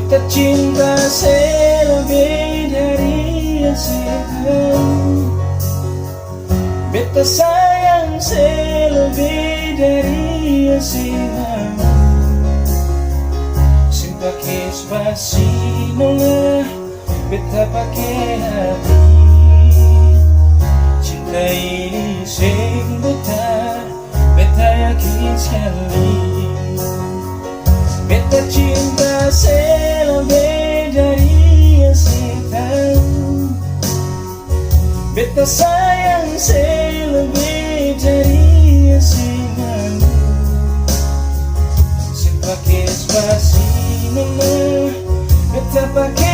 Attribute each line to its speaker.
Speaker 1: Beta cinta selebih dari yang tahu, beta sayang selebih dari yang mau. Sing pake spasiun lah, beta pakai hati. Cinta ini sing buta, beta yakin sekali. Beta cinta selebih dari yang tahu, beta sayang selebih dari yang mau. Sing pake spasiun lah, beta pakai